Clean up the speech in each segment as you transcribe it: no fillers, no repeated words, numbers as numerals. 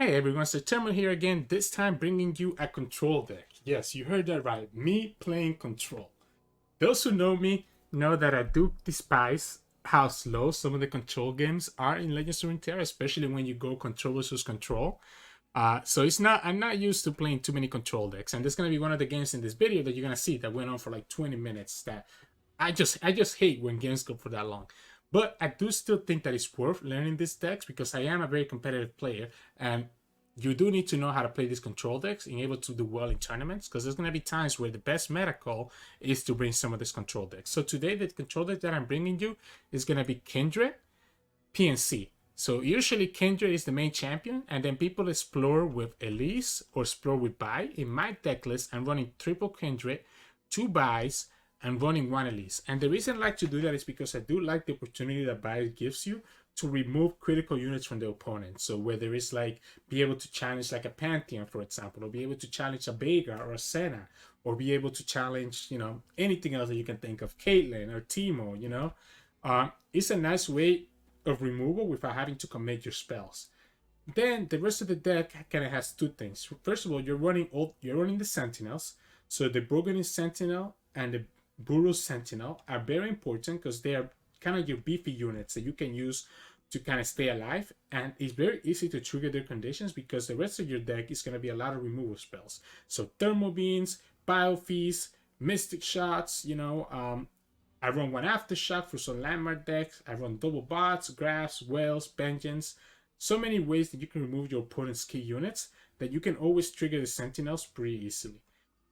Hey everyone, Sirturmund here again, this time bringing you a control deck. Yes, you heard that right, me playing control. Those who know me know that I do despise how slow some of the control games are in Legends of Runeterra, especially when you go control versus control. So I'm not used to playing too many control decks, and this is gonna be one of the games in this video that you're gonna see that went on for like 20 minutes. That I just hate when games go for that long. But I do still think that it's worth learning these decks because I am a very competitive player, and you do need to know how to play these control decks and able to do well in tournaments, because there's going to be times where the best meta call is to bring some of these control decks. So today, the control deck that I'm bringing you is going to be Kindred, PNC. So usually Kindred is the main champion, and then people explore with Elise or explore with Bai. In my deck list, I'm running triple Kindred, 2 Bais, and running 1 Elise. And the reason I like to do that is because I do like the opportunity that Bai gives you to remove critical units from the opponent. So whether it's like be able to challenge like a Pantheon, for example, or be able to challenge a Veigar or a Senna, or be able to challenge, anything else that you can think of, Caitlyn or Teemo, it's a nice way of removal without having to commit your spells. Then the rest of the deck kind of has two things. First of all, you're running the Sentinels. So the Burgundy Sentinel and the Burrow Sentinel are very important because they are kind of your beefy units that you can use to kind of stay alive, and it's very easy to trigger their conditions because the rest of your deck is going to be a lot of removal spells. So Thermal Beams, Biofeast, Mystic Shots, I run 1 Aftershock for some landmark decks. I run double bots, graphs, whales, vengeance. So many ways that you can remove your opponent's key units that you can always trigger the Sentinels pretty easily.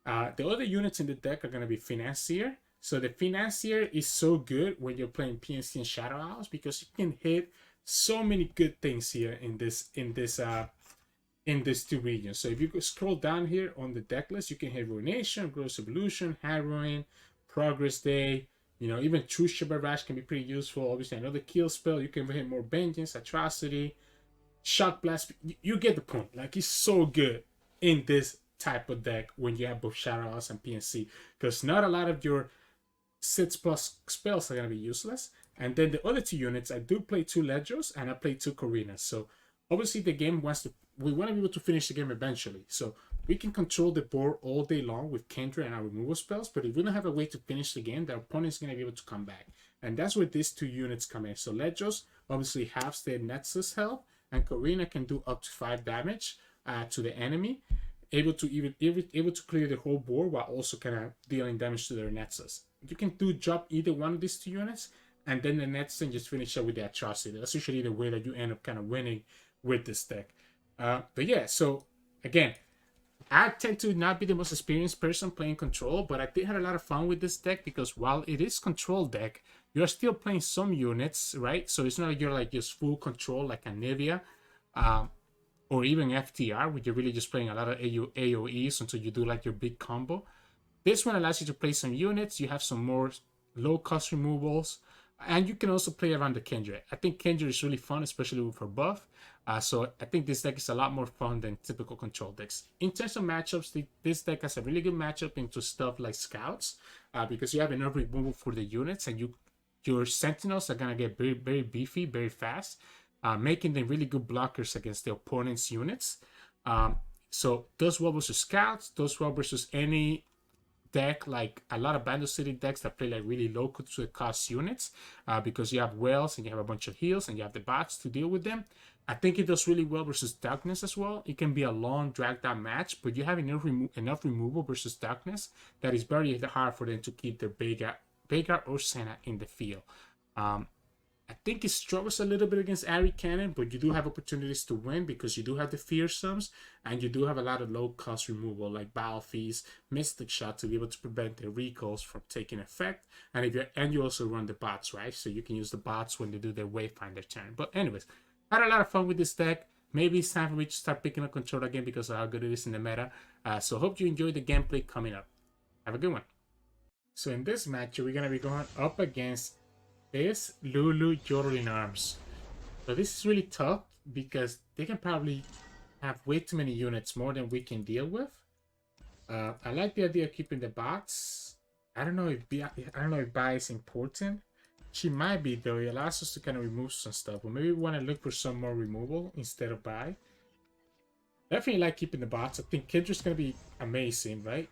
The other units in the deck are going to be Financier. So the Financier is so good when you're playing PNC and Shadow Owls because you can hit so many good things here in these two regions. So if you scroll down here on the deck list, you can hit Ruination, Gross Evolution, Harrowing, Progress Day. Even True Barrage can be pretty useful. Obviously, another kill spell. You can hit more Vengeance, Atrocity, Shock Blast. You get the point. Like, it's so good in this type of deck when you have both Shadow Owls and PNC, because not a lot of your 6+ spells are going to be useless. And then the other 2 units, I do play 2 Ledros and I play 2 Corinas. So obviously the game we want to be able to finish the game eventually. So we can control the board all day long with Kindred and our removal spells, but if we don't have a way to finish the game, the opponent is going to be able to come back. And that's where these 2 units come in. So Ledros obviously halves their Nexus health, and Corina can do up to 5 damage to the enemy, able to clear the whole board while also kind of dealing damage to their Nexus. You can drop either one of these 2 units, and then the Nexus and just finish up with the Atrocity. That's usually the way that you end up kind of winning with this deck. But yeah, so again, I tend to not be the most experienced person playing control, but I did have a lot of fun with this deck because while it is control deck, you're still playing some units, right? So it's not like you're like just full control like a Nivea or even FTR, where you're really just playing a lot of AoEs until you do like your big combo. This one allows you to play some units. You have some more low-cost removals, and you can also play around the Kindred. I think Kindred is really fun, especially with her buff. So I think this deck is a lot more fun than typical control decks. In terms of matchups, this deck has a really good matchup into stuff like Scouts, because you have enough removal for the units, and your Sentinels are gonna get very, very beefy, very fast, making them really good blockers against the opponent's units. So does well versus Scouts, does well versus any deck, like a lot of Bandle City decks that play like really low cost units, because you have whales and you have a bunch of heals and you have the bots to deal with them. I think it does really well versus Darkness as well. It can be a long dragged out match, but you have enough removal versus Darkness that is very hard for them to keep their Veigar or Senna in the field. I think it struggles a little bit against Ahri Kennen, but you do have opportunities to win because you do have the fearsomes and you do have a lot of low cost removal like Biofeast, Mystic Shot to be able to prevent the recalls from taking effect. And you also run the bots, right? So you can use the bots when they do their Wayfinder turn. But anyways, I had a lot of fun with this deck. Maybe it's time for me to start picking up control again because of how good it is in the meta. So hope you enjoy the gameplay coming up. Have a good one. So in this match, we're going to be going up against Fizz, Lulu, Yordle in arms. So this is really tough because they can probably have way too many units, more than we can deal with. I like the idea of keeping the bots. I don't know if Bai is important. She might be though. It allows us to kind of remove some stuff, but maybe we want to look for some more removal instead of Bai. Definitely like keeping the bots. I think Kindred's going to be amazing, right?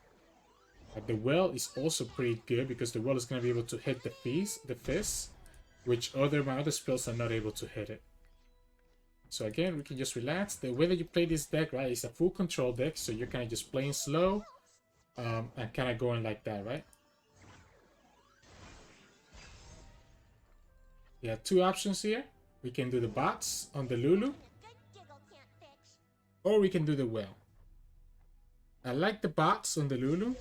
The well is also pretty good because the well is going to be able to hit the Fizz, which my other spells are not able to hit it. So again, we can just relax. The way that you play this deck, right, is a full control deck. So you're kind of just playing slow and kind of going like that, right? We have two options here. We can do the bots on the Lulu, or we can do the well. I like the bots on the Lulu.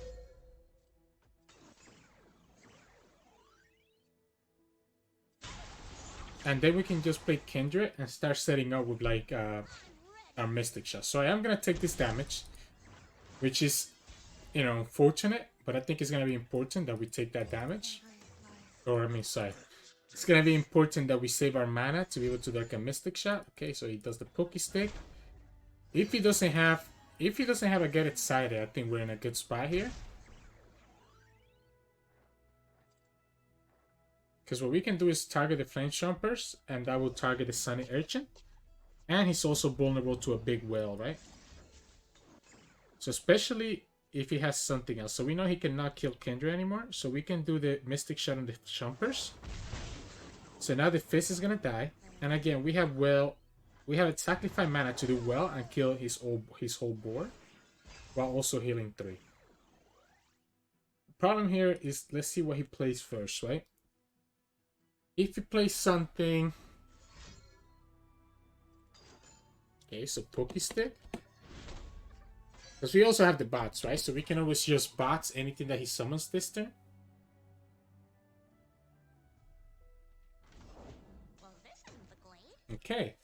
And then we can just play Kindred and start setting up with like our Mystic Shot. So I am going to take this damage, which is, you know, unfortunate, but I think it's going to be important that we take that damage. Or, I mean, sorry. It's going to be important that we save our mana to be able to do like a Mystic Shot. Okay, so he does the Poke Stick. If he doesn't have a Get Excited, I think we're in a good spot here. Because what we can do is target the Flame Chompers, and that will target the Sunny Urchin. And he's also vulnerable to a big whale, right? So especially if he has something else. So we know he cannot kill Kindred anymore. So we can do the Mystic Shot on the Chompers. So now the Fizz is going to die. And again, we have exactly 5 mana to do well and kill his whole board. While also healing 3. The problem here is, let's see what he plays first, right? If he plays something... Okay, so Poke Stick. Because we also have the bots, right? So we can always just bots anything that he summons this turn. Okay.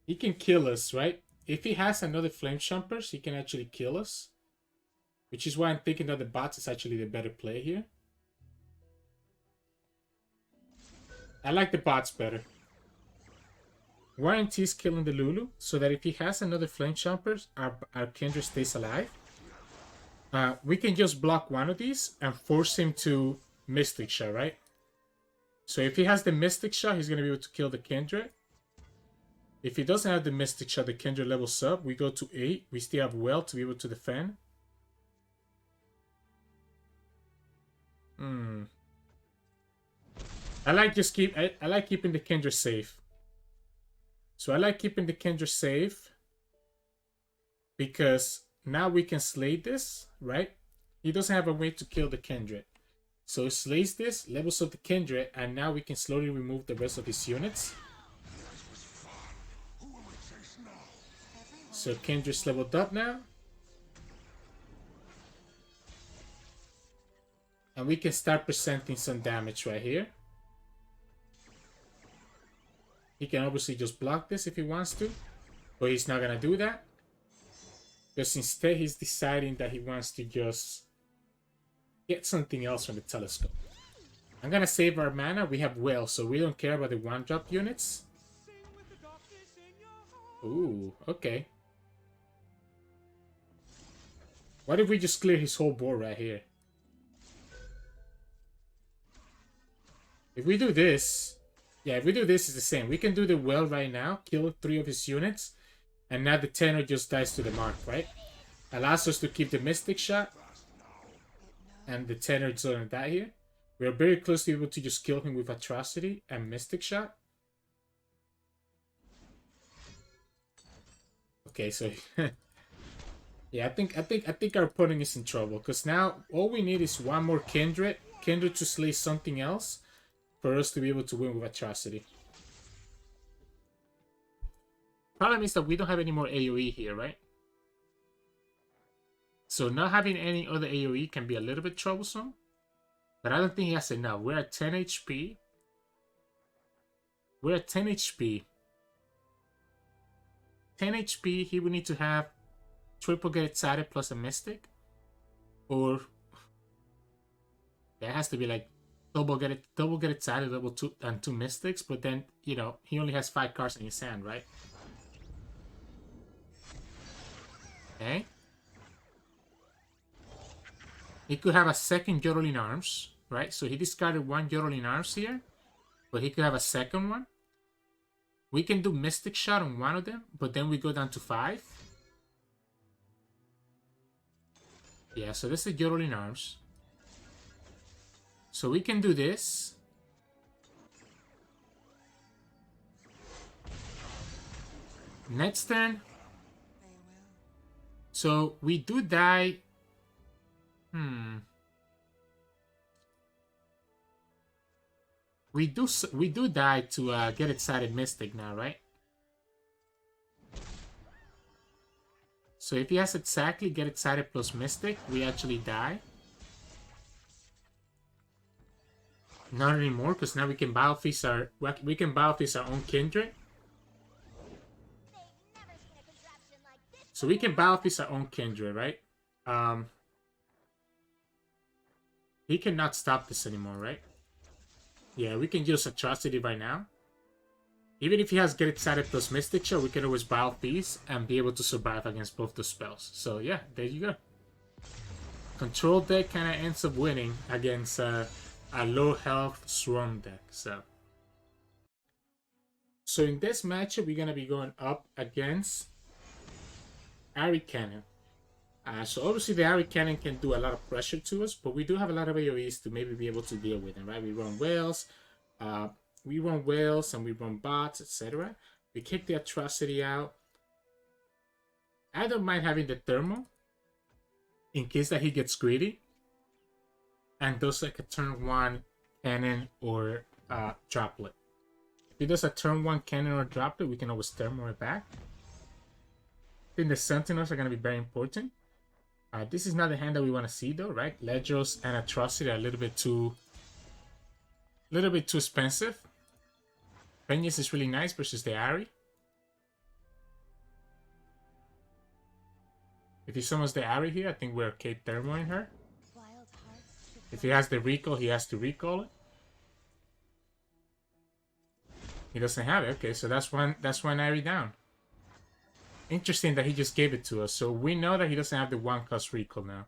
He can kill us, right? If he has another Flame Chompers, he can actually kill us. Which is why I'm thinking that the bots is actually the better play here. I like the bots better. Warranties killing the Lulu, so that if he has another Flame Chompers, our Kindred stays alive. We can just block one of these and force him to Mystic Shot, right? So if he has the Mystic Shot, he's going to be able to kill the Kindred. If he doesn't have the Mystic Shot, the Kindred levels up. We go to 8. We still have Well to be able to defend. I like keeping the Kindred safe. So I like keeping the Kindred safe because now we can slay this, right? He doesn't have a way to kill the Kindred. So he slays this, levels up the Kindred, and now we can slowly remove the rest of his units. So Kindred's leveled up now. And we can start presenting some damage right here. He can obviously just block this if he wants to. But he's not going to do that. Because instead he's deciding that he wants to just get something else from the telescope. I'm going to save our mana. We have Well, so we don't care about the 1-drop units. Ooh, okay. What if we just clear his whole board right here? If we do this... Yeah, if we do this, it's the same. We can do the Well right now, kill 3 of his units, and now the Tenor just dies to the mark, right? Allows us to keep the Mystic Shot, and the Tenor is going to die here. We are very close to be able to just kill him with Atrocity and Mystic Shot. Okay, so yeah, I think our opponent is in trouble because now all we need is one more Kindred to slay something else. For us to be able to win with Atrocity. Problem is that we don't have any more AoE here, right? So not having any other AoE can be a little bit troublesome. But I don't think he has enough. We're at 10 HP. We're at 10 HP. 10 HP, he would need to have triple Get Excited plus a Mystic. Or... That has to be like... Double get excited, level 2 and 2 Mystics, but then, you know, he only has 5 cards in his hand, right? Okay. He could have a second Yordle in arms. right? So he discarded one Yordle in arms here, but he could have a second one. We can do Mystic Shot on one of them, but then we go down to 5. Yeah, so this is Yordle in arms. So we can do this. Next turn. So we do die. We do die to get excited Mystic now, right? So if he has exactly get excited plus Mystic, we actually die. Not anymore, because now we can Biofeast our own Kindred. So we can Biofeast our own Kindred, right? He cannot stop this anymore, right? Yeah, we can use Atrocity right now. Even if he has Get Excited plus Mystic Shot, we can always Biofeast and be able to survive against both the spells. So yeah, there you go. Control deck kind of ends up winning against a low health Swarm deck. So in this matchup, we're going to be going up against Ahri Kennen. So obviously the Ahri Kennen can do a lot of pressure to us, but we do have a lot of AoEs to maybe be able to deal with them, right? We run whales, and we run bots, etc. We kick the Atrocity out. I don't mind having the Thermal in case that he gets greedy and does like a turn 1 Cannon or Droplet. If he does a turn 1 Cannon or Droplet, we can always Thermal it back. I think the Sentinels are going to be very important. This is not the hand that we want to see though, right? Ledros and Atrocity are a little bit too expensive. Peñas is really nice versus the Ahri. If he summons the Ahri here, I think we're okay thermoing her. If he has the recall, he has to recall it. He doesn't have it. Okay, so that's one Ahri down. Interesting that he just gave it to us. So we know that he doesn't have the 1-cost recall now.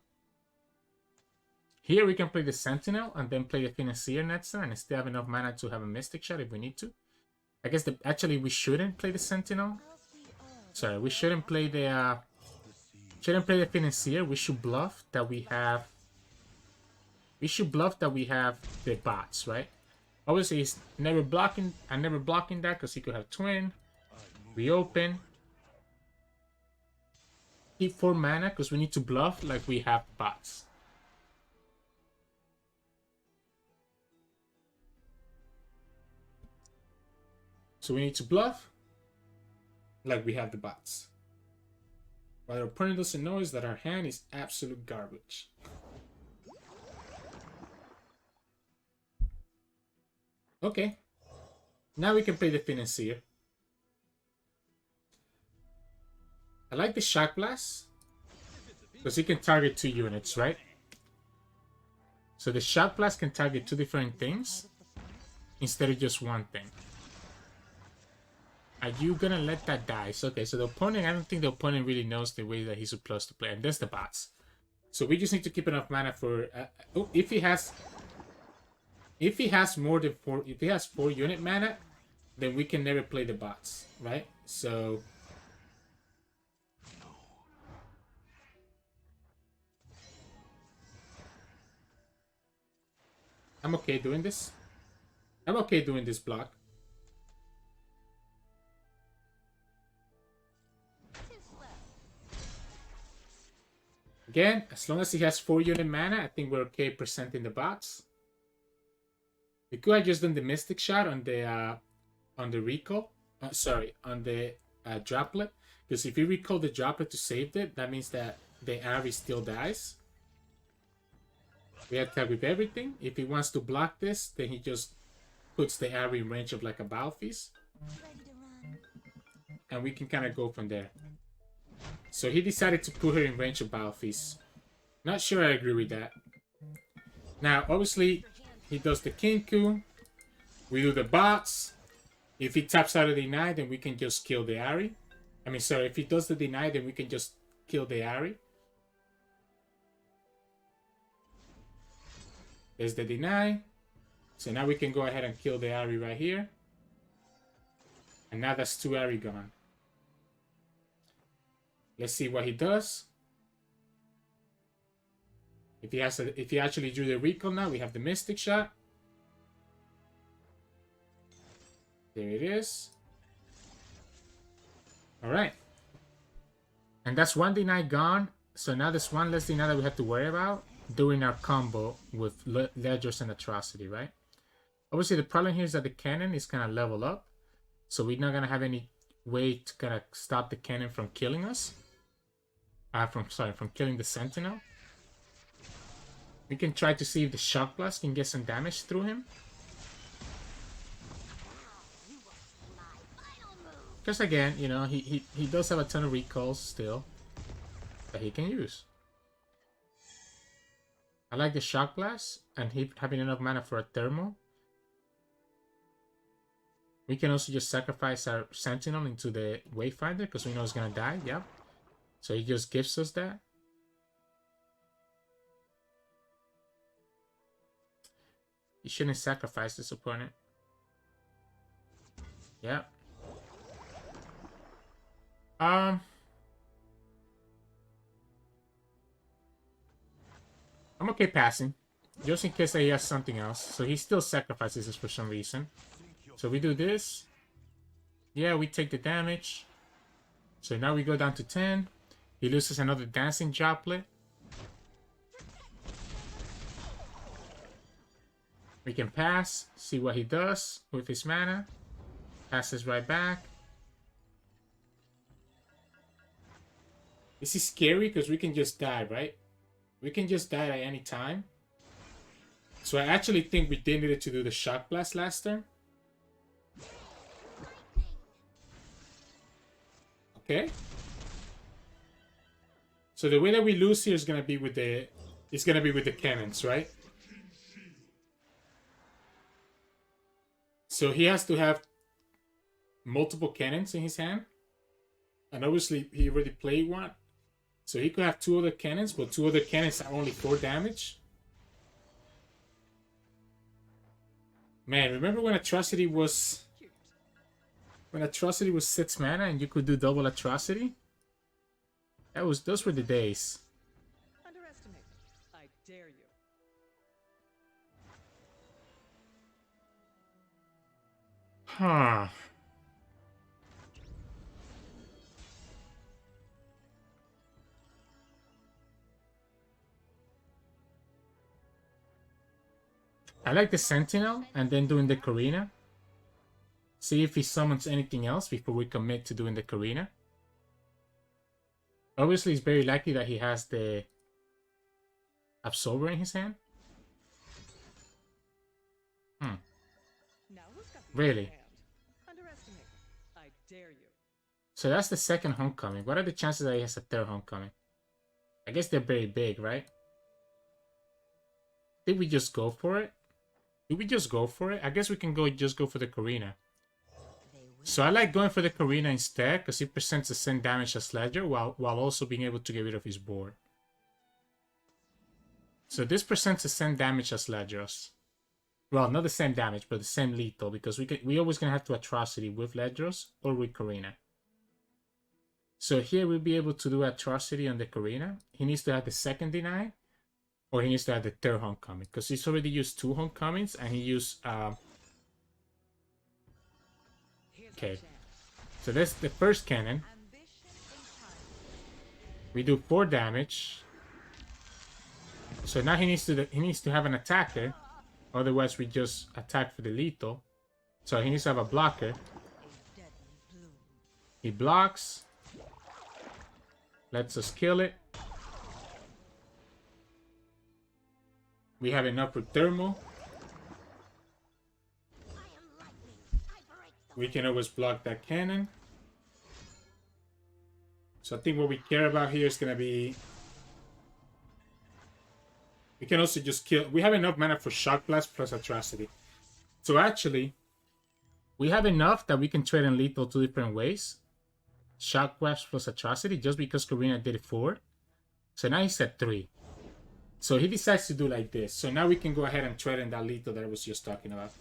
Here we can play the Sentinel and then play the Financier next turn and still have enough mana to have a Mystic Shot if we need to. I guess actually we shouldn't play the Sentinel. Sorry, we shouldn't play the Financier. We should bluff that we have. The bots, right? Obviously, he's never blocking. I'm never blocking that because he could have Twin. We open. Keep 4 mana because we need to bluff like we have bots. So we need to bluff like we have the bots. What our opponent doesn't know is that our hand is absolute garbage. Okay. Now we can play the Financier. I like the Shock Blast because he can target 2 units, right? So the Shock Blast can target 2 different things instead of just one thing. Are you gonna let that die? So, okay, so the opponent, I don't think the opponent really knows the way that he's supposed to play, and that's the bots. So we just need to keep enough mana for if he has more than 4, if he has 4 unit mana, then we can never play the bots, right? So I'm okay doing this. I'm okay doing this block. Again, as long as he has 4 unit mana, I think we're okay presenting the bots. We could have just done the Mystic Shot on the recall. On the Droplet. Because if you recall the Droplet to save it, that means that the Ahri still dies. We attack with everything. If he wants to block this, then he just puts the Ahri in range of like a Biofeast. And we can kind of go from there. So he decided to put her in range of Biofeast. Not sure I agree with that. Now, obviously, he does the Kinku. We do the bots. If he taps out of the deny, then we can just kill the Ahri. I mean, sorry, if he does the deny, then we can just kill the Ahri. There's the deny. So now we can go ahead and kill the Ahri right here. And now that's 2 Ahri gone. Let's see what he does. If he actually drew the recall now, we have the Mystic Shot. There it is. Alright. And that's 1 deny gone. So now there's one less deny that we have to worry about doing our combo with Ledgers and Atrocity, right? Obviously the problem here is that the Kennen is kind of level up. So we're not going to have any way to kind of stop the Kennen from killing us. From killing the Sentinel. We can try to see if the Shock Blast can get some damage through him. Because again, you know, he does have a ton of recalls still that he can use. I like the Shock Blast and he having enough mana for a Thermal. We can also just sacrifice our Sentinel into the Wayfinder because we know it's gonna die, yep. So he just gives us that. You shouldn't sacrifice this opponent. Yep. I'm okay passing. Just in case he has something else. So he still sacrifices this for some reason. So we do this. Yeah, we take the damage. So now we go down to 10. He loses another Dancing Droplet. We can pass. See what he does with his mana. Passes right back. This is scary because we can just die, right? We can just die at any time. So I actually think we did need to do the Shock Blast last turn. Okay. So the way that we lose here is gonna be with the cannons, right? So he has to have multiple cannons in his hand. And obviously he already played one. So he could have 2 other cannons, but 2 other cannons are only 4 damage. Man, remember when Atrocity was 6 mana and you could do double Atrocity? Those were the days. Underestimate. I dare you. Huh. I like the Sentinel and then doing the Karina. See if he summons anything else before we commit to doing the Karina. Obviously, it's very likely that he has the Absolver in his hand. Really? I dare you. So that's the second Homecoming. What are the chances that he has a third Homecoming? I guess they're very big, right? Did we just go for it? Did we just go for it? I guess we can just go for the Karina. So I like going for the Karina instead because it presents the same damage as Ledger while also being able to get rid of his board. So this presents the same damage as Ledger's. Well, not the same damage, but the same lethal because we always gonna have to Atrocity with Ledger's or with Karina. So here we'll be able to do Atrocity on the Karina. He needs to have the second deny. Or he needs to have the third Homecoming. Because he's already used 2 Homecomings and he used... Okay. So that's the first cannon. We do 4 damage. So now he needs to have an attacker. Otherwise we just attack for the lethal. So he needs to have a blocker. He blocks. Lets us kill it. We have enough for Thermal. We can always block that cannon. So I think what we care about here is going to be... We can also just kill... We have enough mana for Shock Blast plus Atrocity. So actually, we have enough that we can trade in lethal 2 different ways. Shock Blast plus Atrocity, just because Karina did it 4. So now he's at 3. So he decides to do like this. So now we can go ahead and threaten that lethal that I was just talking about.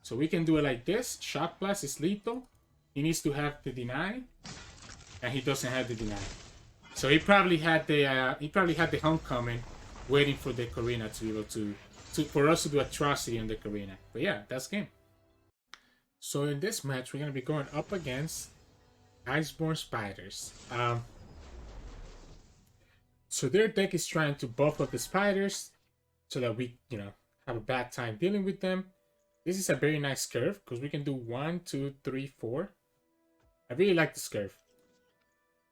So we can do it like this. Shock Blast is lethal. He needs to have the deny. And he doesn't have the deny. So he probably had the homecoming waiting for the Karina to be able to for us to do atrocity on the Karina. But yeah, that's game. So in this match, we're gonna be going up against Iceborn Spiders. So their deck is trying to buff up the spiders so that we, have a bad time dealing with them. This is a very nice curve because we can do 1, 2, 3, 4. I really like this curve.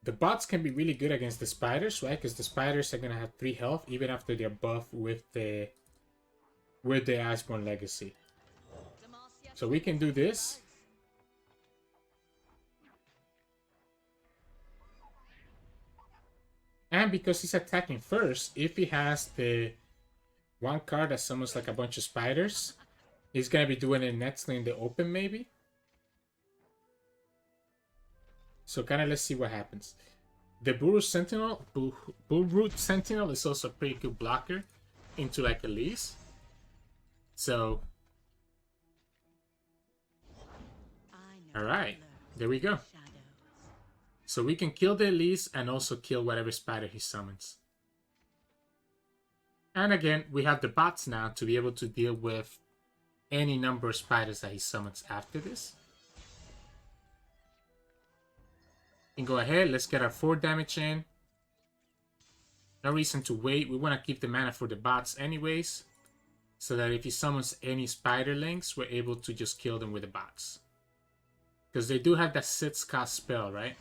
The bots can be really good against the spiders, right? Because the spiders are gonna have 3 health even after they're buffed with the Iceborn Legacy. So we can do this. And because he's attacking first, if he has the one card that summons like a bunch of spiders, he's gonna be doing it next in the open maybe. So kind of let's see what happens. The Bullroot Sentinel is also a pretty good blocker into like Elise. So, alright, there we go. So we can kill the Elise and also kill whatever spider he summons. And again, we have the bots now to be able to deal with any number of spiders that he summons after this. And go ahead, let's get our 4 damage in. No reason to wait. We want to keep the mana for the bots anyways. So that if he summons any spiderlings, we're able to just kill them with the bots. Because they do have that 6 cost spell, right?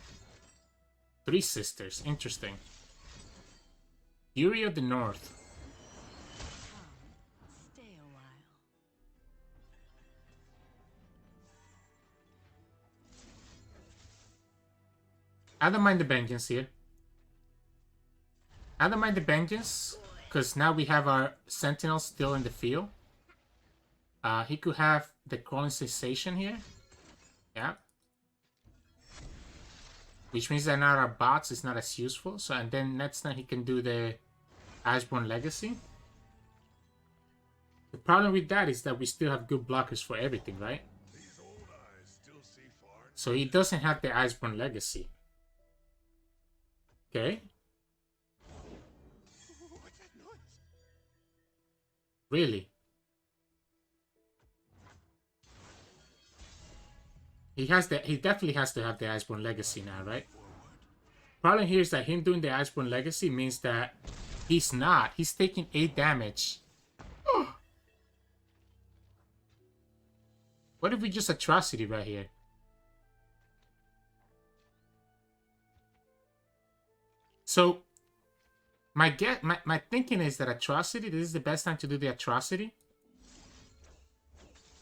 3 sisters. Interesting. Fury of the North. Stay a while. I don't mind the Vengeance here. I don't mind the Vengeance. Because now we have our Sentinels still in the field. He could have the Crawling Cessation here. Yeah. Which means that now our bots is not as useful. So, and then next time he can do the Iceborn Legacy. The problem with that is that we still have good blockers for everything, right? So he doesn't have the Iceborn Legacy. Okay. Really? He definitely has to have the Iceborn Legacy now, right? Problem here is that him doing the Iceborn Legacy means that he's taking 8 damage. What if we just atrocity right here? So my thinking is that atrocity, this is the best time to do the atrocity.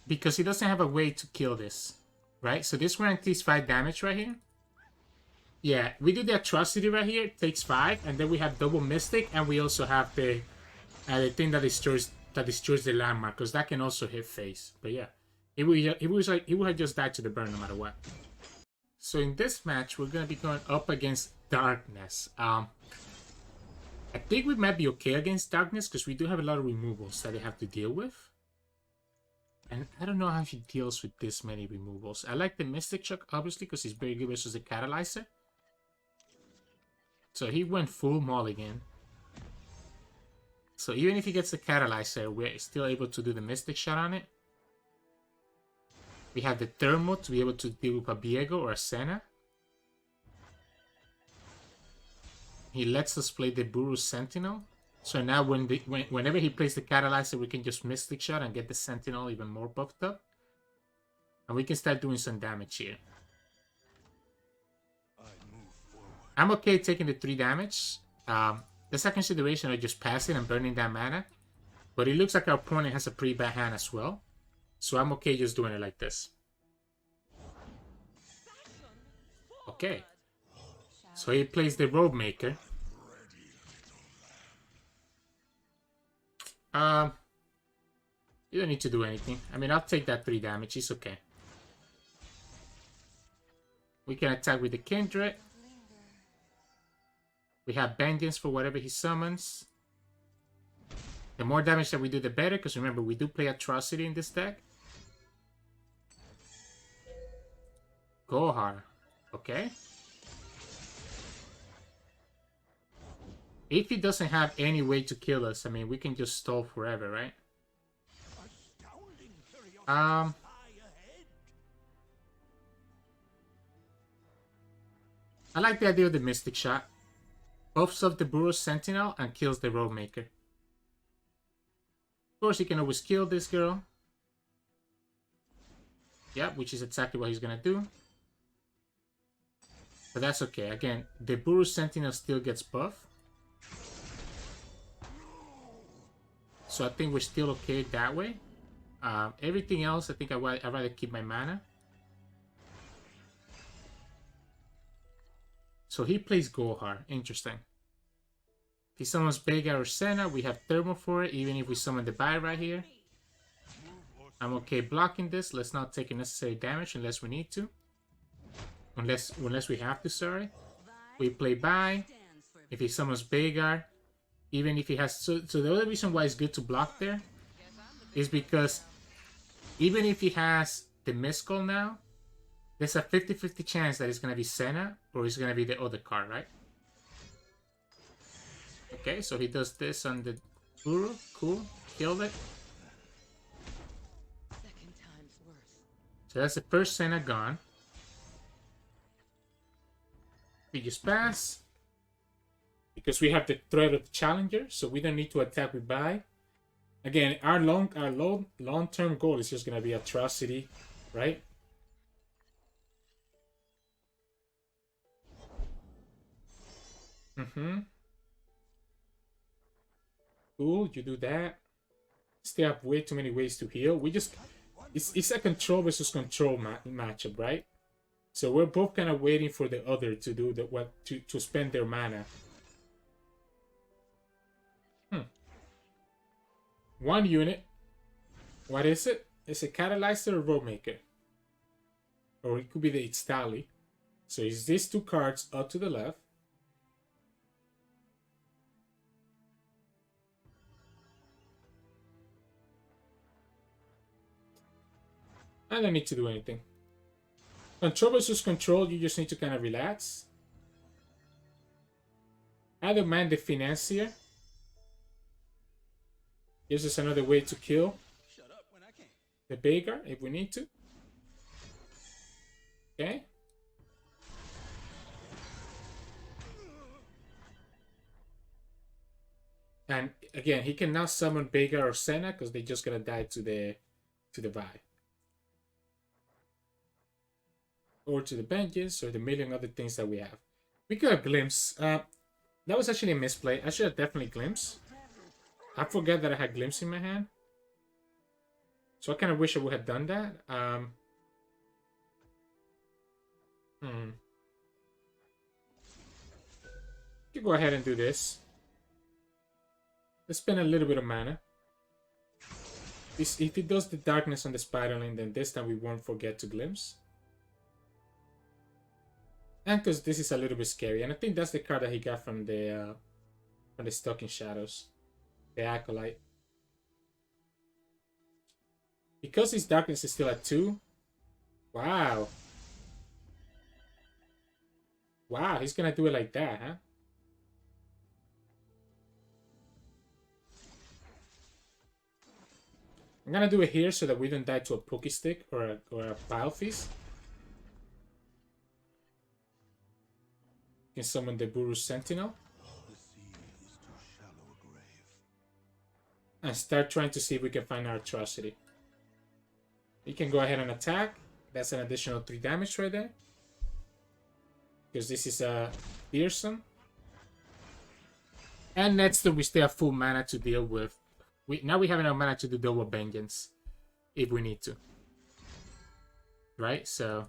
Because he doesn't have a way to kill this. Right? So this one takes 5 damage right here. Yeah, we do the atrocity right here. It takes 5. And then we have double mystic. And we also have the thing that destroys the landmark. Because that can also hit face. But yeah. He would have just died to the burn no matter what. So in this match, we're going to be going up against Darkness. I think we might be okay against Darkness. Because we do have a lot of removals that they have to deal with. And I don't know how he deals with this many removals. I like the Mystic Chuck, obviously, because he's very good versus the Catalyzer. So he went full mulligan. So even if he gets the Catalyzer, we're still able to do the Mystic Shot on it. We have the Thermal to be able to deal with a Viego or a Senna. He lets us play the Buru Sentinel. So now whenever he plays the Catalyzer, we can just Mystic Shot and get the Sentinel even more buffed up. And we can start doing some damage here. I'm okay taking the 3 damage. The second consideration of just passing and burning that mana. But it looks like our opponent has a pretty bad hand as well. So I'm okay just doing it like this. Okay. So he plays the Robe Maker. You don't need to do anything. I mean, I'll take that 3 damage. It's okay. We can attack with the Kindred. We have Vengeance for whatever he summons. The more damage that we do, the better, because remember, we do play Atrocity in this deck. Gohar. Okay. If he doesn't have any way to kill us, I mean, we can just stall forever, right? I like the idea of the Mystic Shot. Buffs up the Burrow Sentinel and kills the Road Maker. Of course, he can always kill this girl. Yeah, which is exactly what he's gonna do. But that's okay. Again, the Burrow Sentinel still gets buffed. So I think we're still okay that way. Everything else, I think I'd rather keep my mana. So he plays Gohar. Interesting. If he summons Veigar or Senna, we have Thermal for it, even if we summon the Bai right here. I'm okay blocking this. Let's not take unnecessary damage unless we need to. Unless we have to, sorry. We play Bai. If he summons Veigar, even if he has... So the other reason why it's good to block there is because even if he has the Miscall now, there's a 50-50 chance that it's going to be Senna or it's going to be the other card, right? Okay, so he does this on the Burrow. Cool. Killed it. So that's the first Senna gone. We just pass. Because we have the threat of the Challenger, so we don't need to attack with Bai. Again, our long-term goal is just going to be Atrocity, right? Cool, you do that. Still have way too many ways to heal. We just... It's a control versus control matchup, right? So we're both kind of waiting for the other to do to spend their mana. One unit. What is it? It's a Catalyzer or Road Maker. Or it could be the Itstali. So it's these two cards up to the left. I don't need to do anything. Control versus control, you just need to kind of relax. I don't mind the Financier. Gives us another way to kill the Veigar if we need to. Okay. And again, he can now summon Veigar or Senna because they're just gonna die to the Vi. Or to the Vengeance or the million other things that we have. We got a Glimpse. That was actually a misplay. I should have definitely Glimpse. I forgot that I had Glimpse in my hand. So I kind of wish I would have done that. You go ahead and do this. Let's spend a little bit of mana. If it does the darkness on the Spider Lane, then this time we won't forget to Glimpse. And because this is a little bit scary. And I think that's the card that he got from the Stalking Shadows. The Acolyte. Because his darkness is still at 2. Wow. Wow, he's gonna do it like that, huh? I'm gonna do it here so that we don't die to a Pokestick or a Bile Feast. You can summon the Burrow Sentinel. And start trying to see if we can find our Atrocity. You can go ahead and attack. That's an additional 3 damage right there. Because this is a fearsome. And next we still have full mana to deal with. Now we have enough mana to do double Vengeance. If we need to. Right? So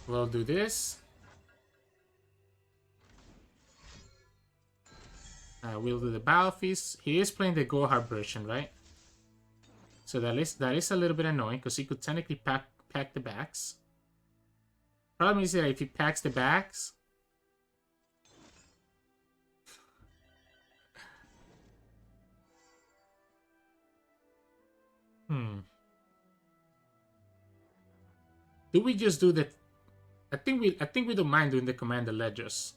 we'll do this. We'll do the Battle Feast. He is playing the Gohar version, right? So that is a little bit annoying because he could technically pack the backs. Problem is that if he packs the backs, Do we just do the... I think we don't mind doing the Commander Ledgers.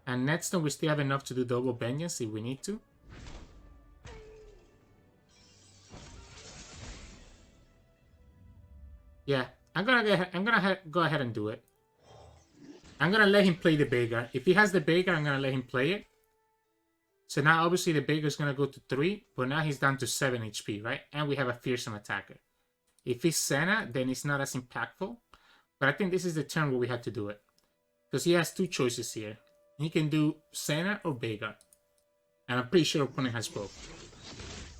And next turn we still have enough to do double vengeance if we need to. Yeah, I'm gonna go ahead and do it. I'm gonna let him play the Veigar. If he has the Veigar, I'm gonna let him play it. So now obviously the Veigar's gonna go to 3, but now he's down to 7 HP, right? And we have a fearsome attacker. If it's Senna, then it's not as impactful. But I think this is the turn where we have to do it. Because he has 2 choices here. He can do Senna or Veigar. And I'm pretty sure opponent has both.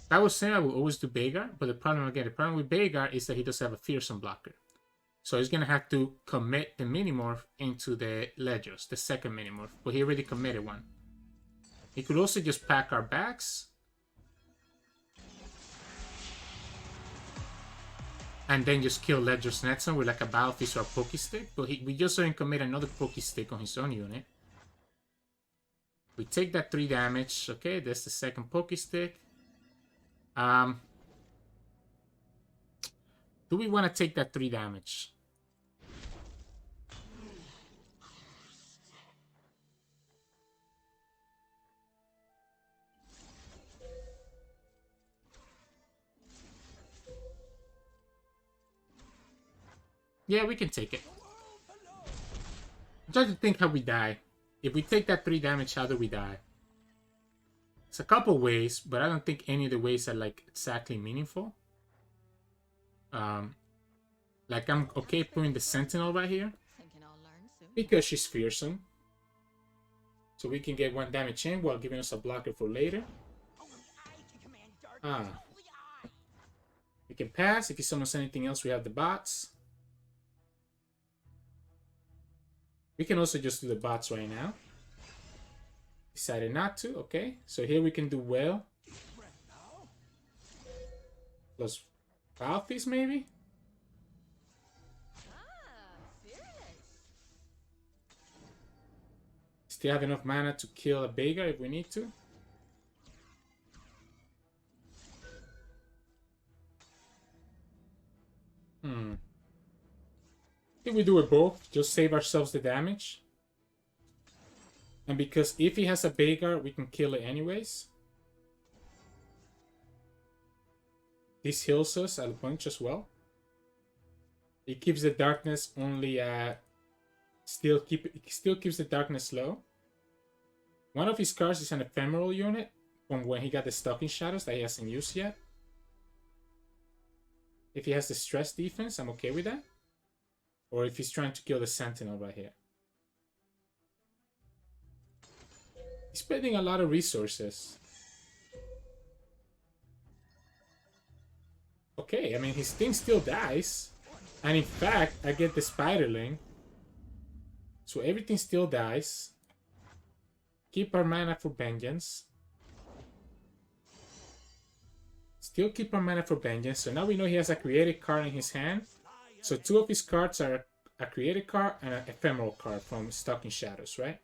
If I was Senna, I would always do Veigar. But the problem with Veigar is that he does have a fearsome blocker. So he's going to have to commit the Minimorph into the Ledgers, the second Minimorph. But he already committed one. He could also just pack our backs. And then just kill Ledger's Netson with like a Battle Fist or a Pokestick. But we just saw him commit another Pokestick on his own unit. We take that 3 damage. Okay, that's the second Pokestick. Do we want to take that 3 damage? Yeah, we can take it. I'm trying to think how we die. If we take that 3 damage, how do we die? It's a couple ways, but I don't think any of the ways are like exactly meaningful. Like I'm okay putting the Sentinel right here because she's fearsome. So we can get 1 damage in while giving us a blocker for later. We can pass. If he summons anything else, we have the bots. We can also just do the bots right now. Decided not to. Okay. So here we can do well. Plus Battle Fist maybe? Still have enough mana to kill a Veigar if we need to. I think we do it both. Just save ourselves the damage. And because if he has a Veigar, we can kill it anyways. This heals us a bunch as well. It keeps the darkness only still keeps the darkness low. One of his cards is an ephemeral unit from when he got the Stalking Shadows that he hasn't used yet. If he has the stress defense, I'm okay with that. Or if he's trying to kill the Sentinel right here. He's spending a lot of resources. Okay, I mean, his thing still dies. And in fact, I get the Spiderling. So everything still dies. Keep our mana for Vengeance. Still keep our mana for Vengeance. So now we know he has a created card in his hand. So 2 of his cards are a created card and an ephemeral card from Stalking Shadows, right?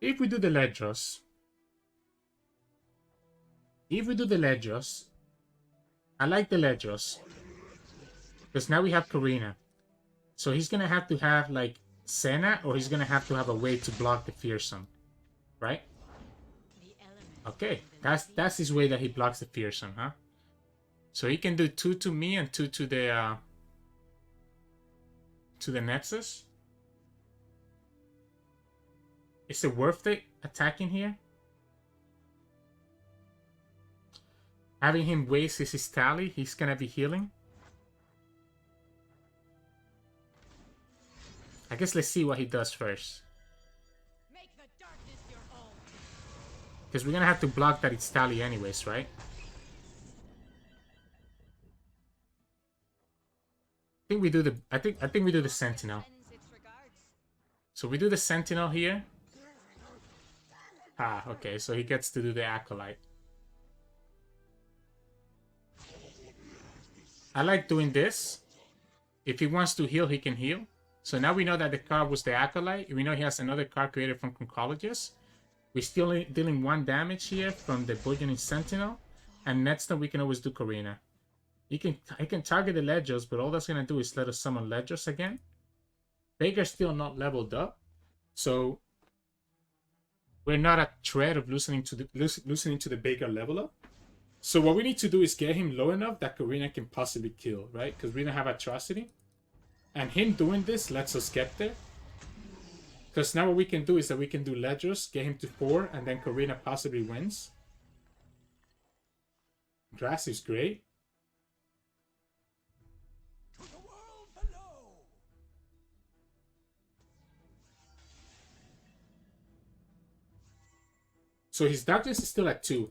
If we do the Ledgers, I like the Ledgers. Because now we have Karina. So he's gonna have to have like Senna, or he's gonna have to have a way to block the Fearsome. Right? Okay, that's his way that he blocks the Fearsome, huh? So he can do 2 to me and 2 to the Nexus. Is it worth it attacking here? Having him waste his tally, he's gonna be healing. I guess let's see what he does first. Because we're gonna have to block that it's tally anyways, right? I think we do the Sentinel. So we do the Sentinel here. Ah, okay, so he gets to do the Acolyte. I like doing this. If he wants to heal, he can heal. So now we know that the card was the Acolyte. We know he has another card created from Conchologist. We're still dealing 1 damage here from the Burgeoning Sentinel. And next time we can always do Karina. I can target the Ledgers, but all that's going to do is let us summon Ledgers again. Veigar's still not leveled up. So we're not at threat of losing to the Veigar level up. So what we need to do is get him low enough that Karina can possibly kill, right? Because we don't have Atrocity. And him doing this lets us get there. Because now what we can do is that we can do Ledgers, get him to 4, and then Karina possibly wins. Grass is great. So his darkness is still at 2.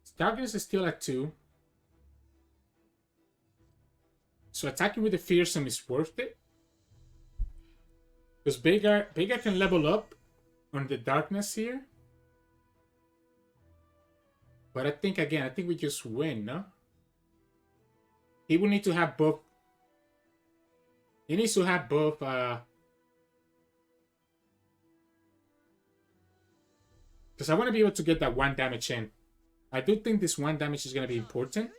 His darkness is still at 2. So attacking with the Fearsome is worth it. Because Veigar can level up on the darkness here. But I think we just win, no? He will need to have both. He needs to have both because I want to be able to get that 1 damage in. I do think this 1 damage is going to be important.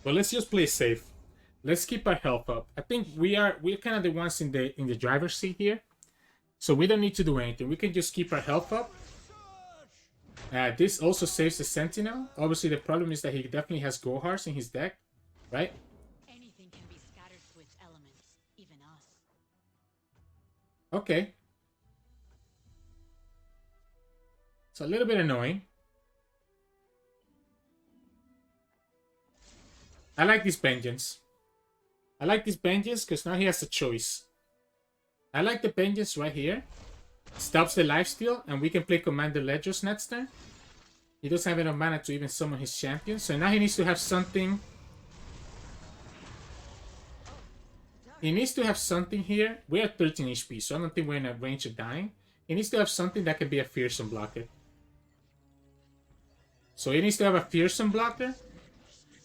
But let's just play safe. Let's keep our health up. I think we're kind of the ones in the driver's seat here. So we don't need to do anything. We can just keep our health up. This also saves the Sentinel. Obviously the problem is that he definitely has Gohards in his deck, right? Anything can be scattered to its elements, even us. Okay. It's a little bit annoying. I like this Vengeance. I like this Vengeance because now he has a choice. I like the Vengeance right here. Stops the lifesteal, and we can play Commander Ledgers next turn. He doesn't have enough mana to even summon his champion, so now he needs to have something. He needs to have something here. We're at 13 HP, so I don't think we're in a range of dying. He needs to have something that can be a Fearsome blocker. So he needs to have a Fearsome blocker,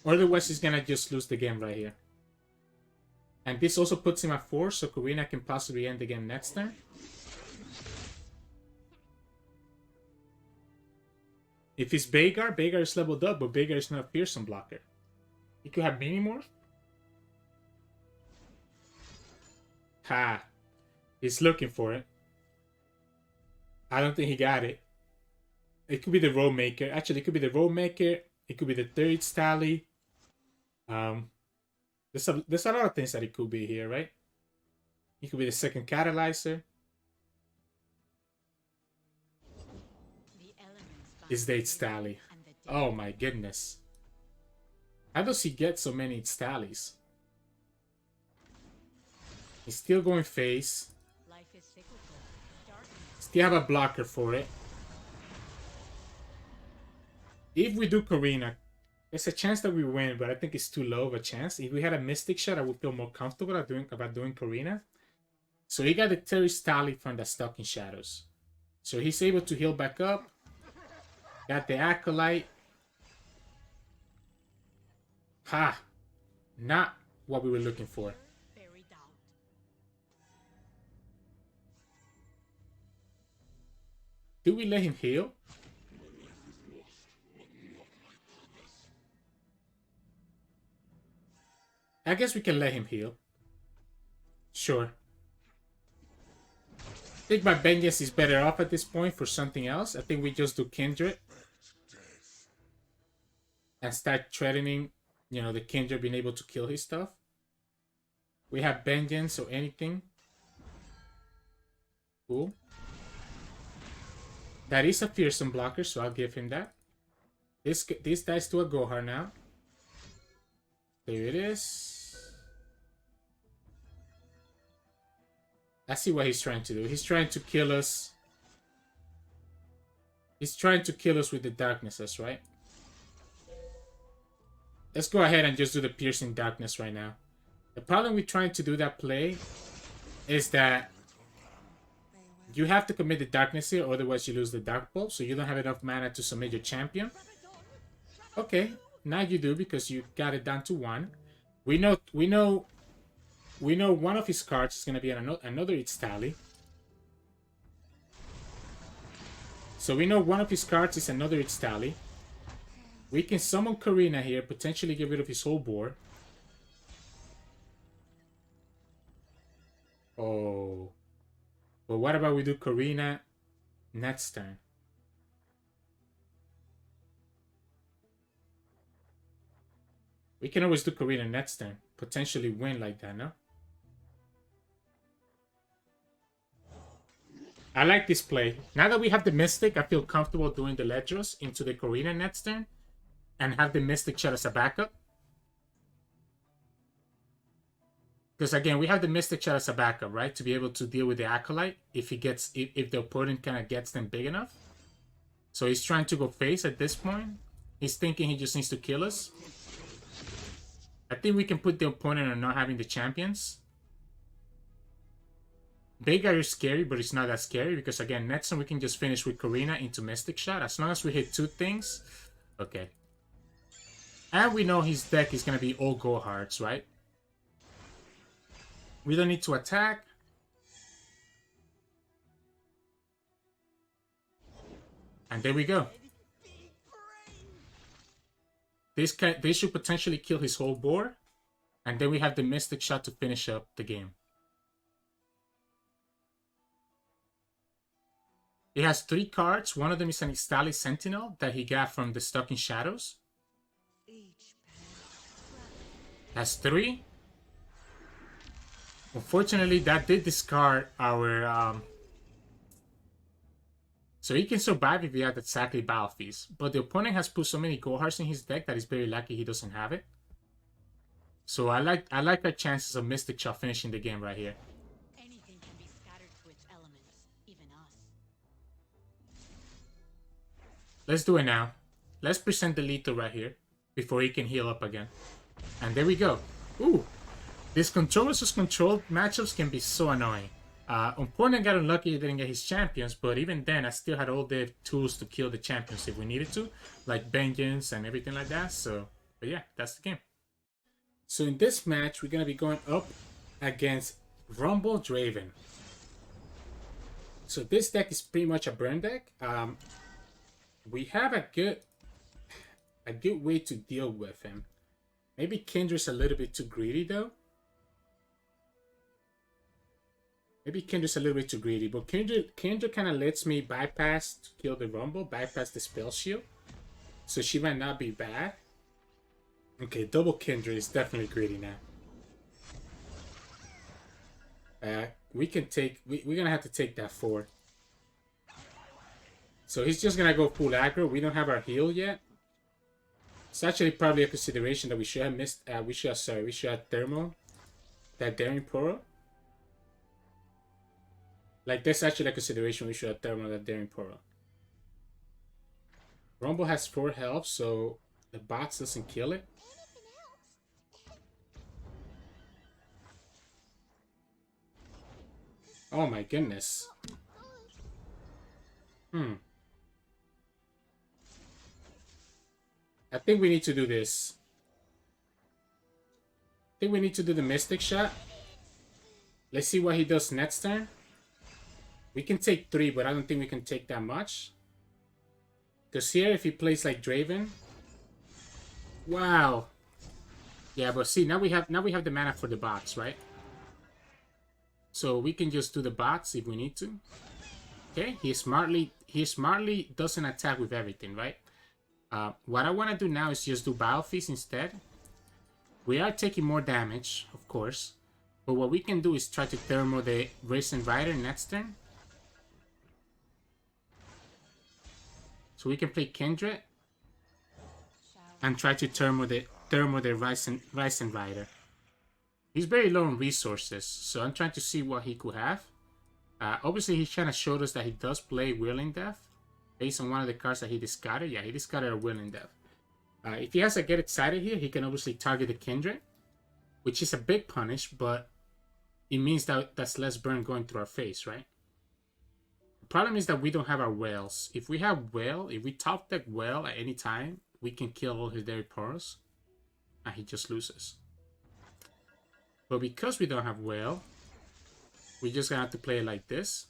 otherwise he's gonna just lose the game right here. And this also puts him at 4, so Karina can possibly end the game next turn. If it's Veigar, Veigar is leveled up, but Veigar is not a Fearsome blocker. He could have Minimorph. Ha! He's looking for it. I don't think he got it. It could be the Roadmaker. Actually, it could be the Roadmaker. It could be the third Stally. There's a lot of things that it could be here, right? It could be the second Catalyzer. Is the Stally? Oh my goodness. How does he get so many Stallies? He's still going face. Still have a blocker for it. If we do Karina, there's a chance that we win, but I think it's too low of a chance. If we had a Mystic Shot, I would feel more comfortable about doing Karina. So he got the Terry Stally from the Stalking Shadows. So he's able to heal back up. Got the Acolyte. Ha! Not what we were looking for. Do we let him heal? I guess we can let him heal. Sure. I think my Vengeance is better off at this point for something else. I think we just do Kindred. And start threatening, you know, the Kindred being able to kill his stuff. We have Vengeance or anything. Cool. That is a Fearsome blocker, so I'll give him that. This dies to a Gohar now. There it is. I see what he's trying to do. He's trying to kill us. He's trying to kill us with the darkness, that's right. Let's go ahead and just do the Piercing Darkness right now. The problem with trying to do that play is that you have to commit the darkness here, otherwise you lose the Dark Pulse, so you don't have enough mana to submit your champion. Okay, now you do because you got it down to 1. We know one of his cards is gonna be another It's Tally. So we know one of his cards is another It's Tally. We can summon Karina here, potentially get rid of his whole board. Oh. But what about we do Karina next turn? We can always do Karina next turn. Potentially win like that, no? I like this play. Now that we have the Mystic, I feel comfortable doing the Ledros into the Karina next turn. And have the Mystic shot as a backup. Because again, we have the Mystic shot as a backup, right? To be able to deal with the Acolyte if the opponent kind of gets them big enough. So he's trying to go face at this point. He's thinking he just needs to kill us. I think we can put the opponent on not having the champions. Big guy is scary, but it's not that scary. Because again, next time we can just finish with Karina into Mystic Shot. As long as we hit 2 things. Okay. And we know his deck is going to be all Go Hearts, right? We don't need to attack. And there we go. This should potentially kill his whole board. And then we have the Mystic Shot to finish up the game. He has 3 cards. One of them is an Istali Sentinel that he got from the Stuck in Shadows. That's 3. Unfortunately, that did discard our... So he can survive if he had exactly Battle Fizz. But the opponent has put so many Go Hearts in his deck that it's very lucky he doesn't have it. So I like our chances of Mystic Shot finishing the game right here. Anything can be scattered to its elements, even us. Let's do it now. Let's present the lethal right here before he can heal up again. And there we go. Ooh. These control versus control matchups can be so annoying. Opponent got unlucky he didn't get his champions, but even then I still had all the tools to kill the champions if we needed to. Like Vengeance and everything like that. So, but yeah, that's the game. So in this match, we're going to be going up against Rumble Draven. So this deck is pretty much a burn deck. We have a good way to deal with him. Maybe Kindred's a little bit too greedy though. Maybe Kindred's a little bit too greedy, but Kindred kind of lets me bypass to kill the Rumble, bypass the spell shield. So she might not be bad. Okay, double Kindred is definitely greedy now. We're gonna have to take that forward. So he's just gonna go full aggro. We don't have our heal yet. It's actually probably a consideration that we should have missed. We should have thermo that Daring Poro. Like, that's actually a consideration we should have thermo that Daring Poro. Rumble has 4 health, so the box doesn't kill it. Oh my goodness. I think we need to do this. I think we need to do the Mystic Shot. Let's see what he does next turn. We can take 3, but I don't think we can take that much. Because here, if he plays like Draven... Wow. Yeah, but see, now we have the mana for the bots, right? So we can just do the bots if we need to. Okay, he smartly doesn't attack with everything, right? What I want to do now is just do Battle Fizz instead. We are taking more damage, of course. But what we can do is try to thermo the Racing Rider next turn. So we can play Kindred. And try to thermo the Rising Rider. He's very low on resources, so I'm trying to see what he could have. Obviously, he's trying to show us that he does play Willing Death. Based on one of the cards that he discarded. Yeah, he discarded a Willing Death. If he has a Get Excited here, he can obviously target the Kindred. Which is a big punish, but it means that that's less burn going through our face, right? The problem is that we don't have our Whales. If we have Whale, if we top deck Whale at any time, we can kill all his Dairy Poros. And he just loses. But because we don't have whale, we're just gonna have to play it like this.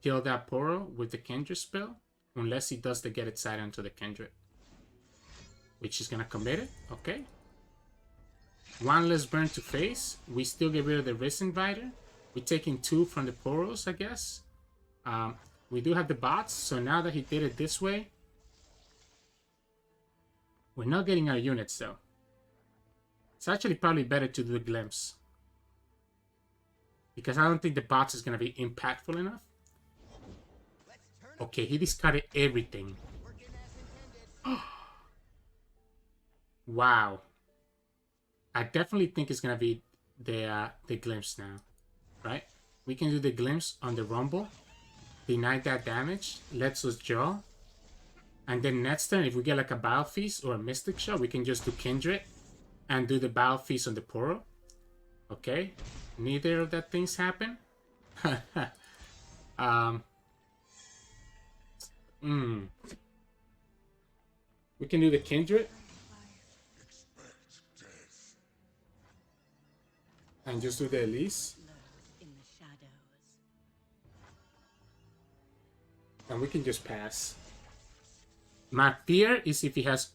Kill that Poro with the Kindred spell, unless he does the get it side onto the Kindred, which is gonna commit it. Okay. One less burn to face. We still get rid of the Risk Inviter. We're taking 2 from the Poros, I guess. We do have the bots, so now that he did it this way, we're not getting our units though. It's actually probably better to do the glimpse, because I don't think the bots is going to be impactful enough. Okay, he discarded everything. Wow. I definitely think it's going to be the glimpse now, right? We can do the glimpse on the Rumble, deny that damage, lets us draw, and then next turn, if we get like a Battle Feast or a Mystic Shot, we can just do Kindred and do the Battle Feast on the Poro. Okay, neither of that things happen. We can do the Kindred and just do the Elise. And we can just pass. My fear is if he has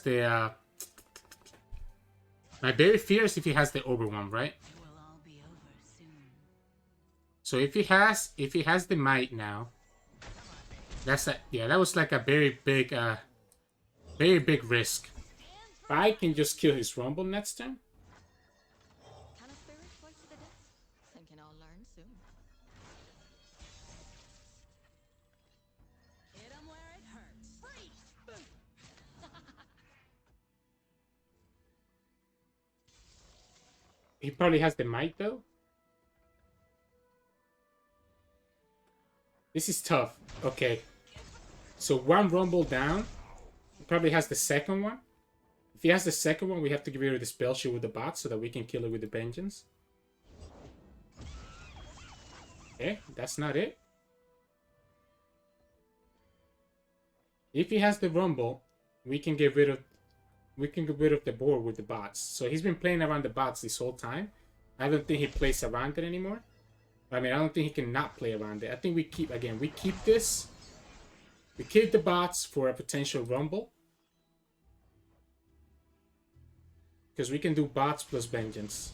the my very fear is if he has the Overwhelm, right? So if he has the might now, that's that was like a very big risk. I can just kill his Rumble next turn. Can a spirit fly to the depths? Thinking I'll learn soon. Hit 'em where it hurts. Freeze! Boom! He probably has the might though. This is tough. Okay. So one Rumble down. He probably has the second one. If he has the second one, we have to get rid of the spell shield with the bot so that we can kill it with the vengeance. Okay, that's not it. If he has the Rumble, we can get rid of the board with the bots. So he's been playing around the bots this whole time. I don't think he plays around it anymore. I mean, I don't think he can not play around it. I think we keep this. We keep the bots for a potential Rumble. Because we can do bots plus vengeance.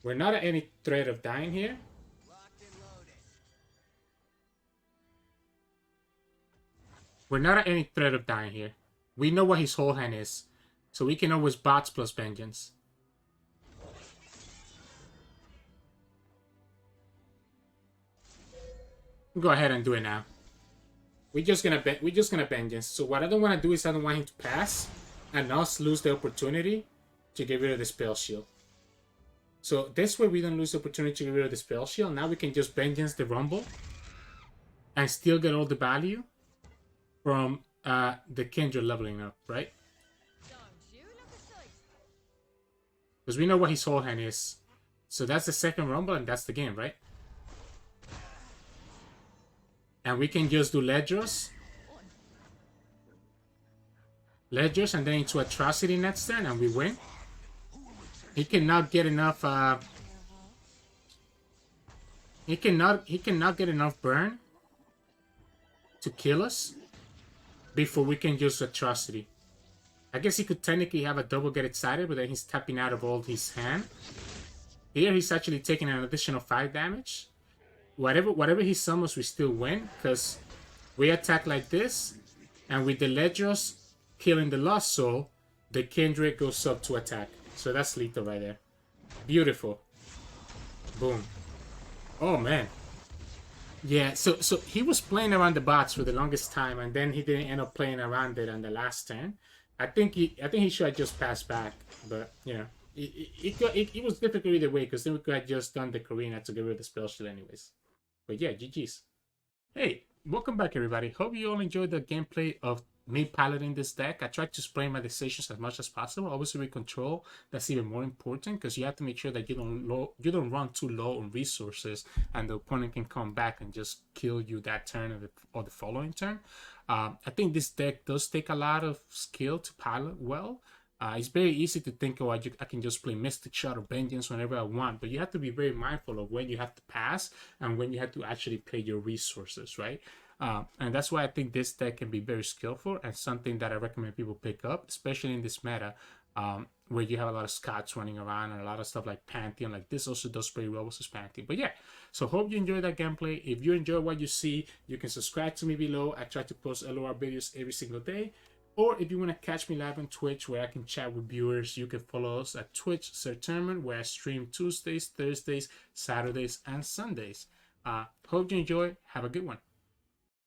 We're not at any threat of dying here. We're not at any threat of dying here. We know what his whole hand is. So we can always bots plus vengeance. Go ahead and do it now. We're just gonna vengeance. So what I don't want to do is I don't want him to pass and us lose the opportunity to get rid of the spell shield. So this way we don't lose the opportunity to get rid of the spell shield. Now we can just vengeance the Rumble and still get all the value from the Kindred leveling up, right? Because we know what his whole hand is. So that's the second Rumble and that's the game, right? And we can just do Ledgers. Ledgers and then into Atrocity next turn and we win. He cannot get enough he cannot get enough burn to kill us before we can use Atrocity. I guess he could technically have a double get excited, but then he's tapping out of all his hand. Here he's actually taking an additional 5 damage. Whatever he summons, we still win, because we attack like this, and with the Ledgers killing the Lost Soul, the Kindred goes up to attack. So that's lethal right there. Beautiful. Boom. Oh, man. Yeah, so he was playing around the bots for the longest time, and then he didn't end up playing around it on the last turn. I think he should have just passed back, but, you know, it was difficult either way, because then we could have just done the Karina to get rid of the spell shield anyways. But yeah, GG's. Hey, welcome back everybody. Hope you all enjoyed the gameplay of me piloting this deck. I tried to explain my decisions as much as possible. Obviously with control, that's even more important, because you have to make sure that you don't run too low on resources and the opponent can come back and just kill you that turn or the following turn. I think this deck does take a lot of skill to pilot well. It's very easy to think, oh, I can just play Mystic Shot or Vengeance whenever I want, but you have to be very mindful of when you have to pass and when you have to actually play your resources, right? And that's why I think this deck can be very skillful and something that I recommend people pick up, especially in this meta, where you have a lot of Scots running around and a lot of stuff like Pantheon. Like this also does pretty well with Pantheon. But yeah, so hope you enjoyed that gameplay. If you enjoy what you see, you can subscribe to me below. I try to post LOR videos every single day. Or if you want to catch me live on Twitch where I can chat with viewers, you can follow us at Twitch Sirturmund, where I stream Tuesdays, Thursdays, Saturdays, and Sundays. Hope you enjoy. Have a good one.